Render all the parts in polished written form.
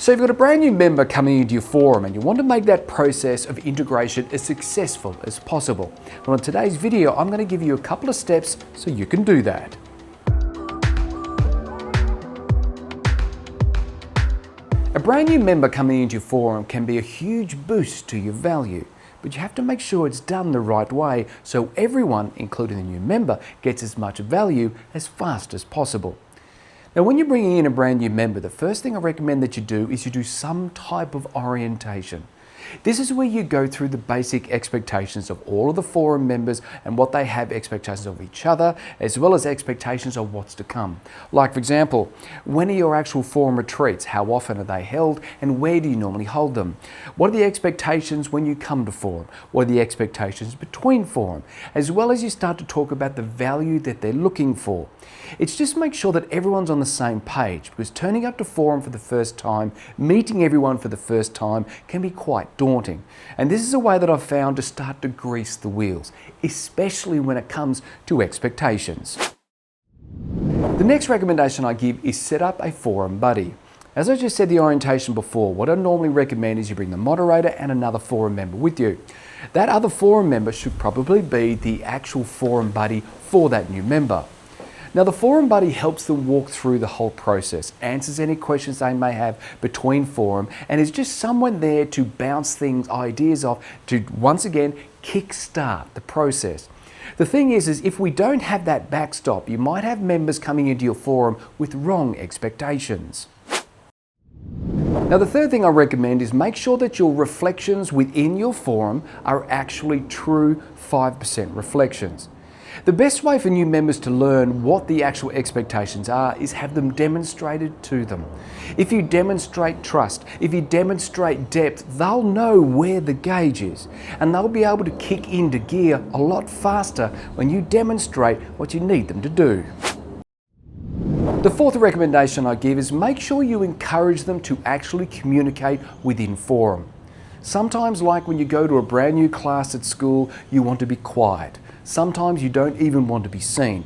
So you've got a brand new member coming into your forum and you want to make that process of integration as successful as possible. Well, in today's video, I'm going to give you a couple of steps so you can do that. A brand new member coming into your forum can be a huge boost to your value, but you have to make sure it's done the right way so everyone, including the new member, gets as much value as fast as possible. Now, when you're bringing in a brand new member, the first thing I recommend that you do is you do some type of orientation. This is where you go through the basic expectations of all of the forum members and what they have expectations of each other, as well as expectations of what's to come. Like, for example, when are your actual forum retreats? How often are they held and where do you normally hold them? What are the expectations when you come to forum? What are the expectations between forum? As well as you start to talk about the value that they're looking for. It's just make sure that everyone's on the same page, because turning up to forum for the first time, meeting everyone for the first time can be quite daunting. And this is a way that I've found to start to grease the wheels, especially when it comes to expectations. The next recommendation I give is set up a forum buddy. As I just said the orientation before, what I normally recommend is you bring the moderator and another forum member with you. That other forum member should probably be the actual forum buddy for that new member. Now, the forum buddy helps them walk through the whole process, answers any questions they may have between forum, and is just someone there to bounce ideas off to, once again, kickstart the process. The thing is if we don't have that backstop, you might have members coming into your forum with wrong expectations. Now, the third thing I recommend is make sure that your reflections within your forum are actually true 5% reflections. The best way for new members to learn what the actual expectations are is have them demonstrated to them. If you demonstrate trust, if you demonstrate depth, they'll know where the gauge is and they'll be able to kick into gear a lot faster when you demonstrate what you need them to do. The fourth recommendation I give is make sure you encourage them to actually communicate within forum. Sometimes, like when you go to a brand new class at school, you want to be quiet. Sometimes you don't even want to be seen.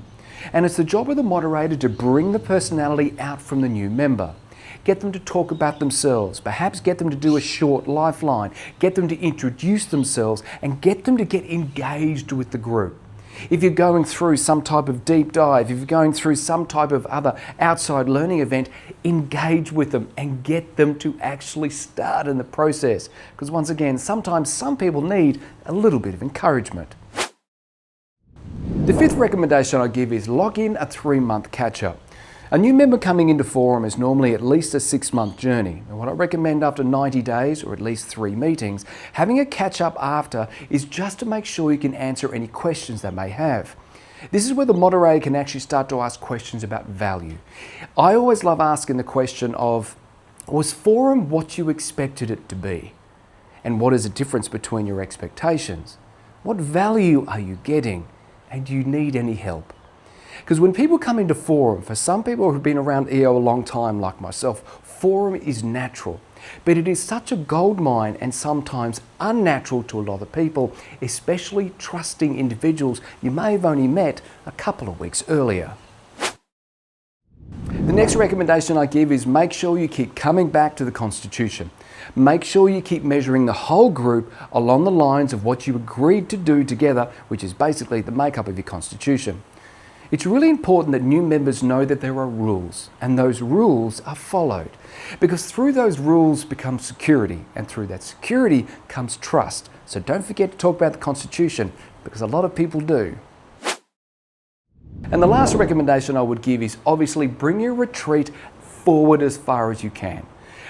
And it's the job of the moderator to bring the personality out from the new member. Get them to talk about themselves, perhaps get them to do a short lifeline, get them to introduce themselves and get them to get engaged with the group. If you're going through some type of deep dive, if you're going through some type of other outside learning event, engage with them and get them to actually start in the process. Because once again, sometimes some people need a little bit of encouragement. The fifth recommendation I give is lock in a 3-month catch-up. A new member coming into forum is normally at least a 6-month journey. And what I recommend after 90 days, or at least 3 meetings, having a catch-up after is just to make sure you can answer any questions they may have. This is where the moderator can actually start to ask questions about value. I always love asking the question of, was forum what you expected it to be? And what is the difference between your expectations? What value are you getting? And do you need any help? Because when people come into forum, for some people who've been around EO a long time like myself, forum is natural. But it is such a goldmine and sometimes unnatural to a lot of people, especially trusting individuals you may have only met a couple of weeks earlier. The next recommendation I give is make sure you keep coming back to the Constitution. Make sure you keep measuring the whole group along the lines of what you agreed to do together, which is basically the makeup of your Constitution. It's really important that new members know that there are rules and those rules are followed, because through those rules becomes security and through that security comes trust. So don't forget to talk about the Constitution, because a lot of people do. And the last recommendation I would give is obviously bring your retreat forward as far as you can.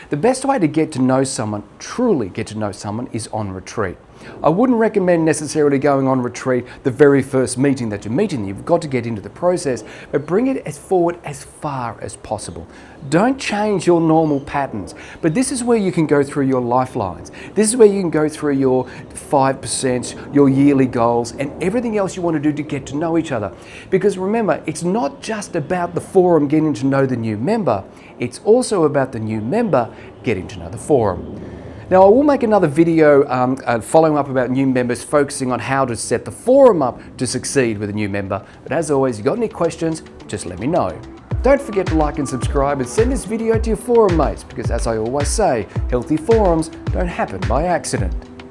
The best way to get to know someone, truly get to know someone, is on retreat. I wouldn't recommend necessarily going on retreat the very first meeting that you're meeting. You've got to get into the process, but bring it as forward as far as possible. Don't change your normal patterns, but this is where you can go through your lifelines. This is where you can go through your 5%, your yearly goals, and everything else you want to do to get to know each other. Because remember, it's not just about the forum getting to know the new member, it's also about the new member getting to know the forum. Now, I will make another video following up about new members, focusing on how to set the forum up to succeed with a new member. But as always, if you've got any questions, just let me know. Don't forget to like and subscribe and send this video to your forum mates because, as I always say, healthy forums don't happen by accident.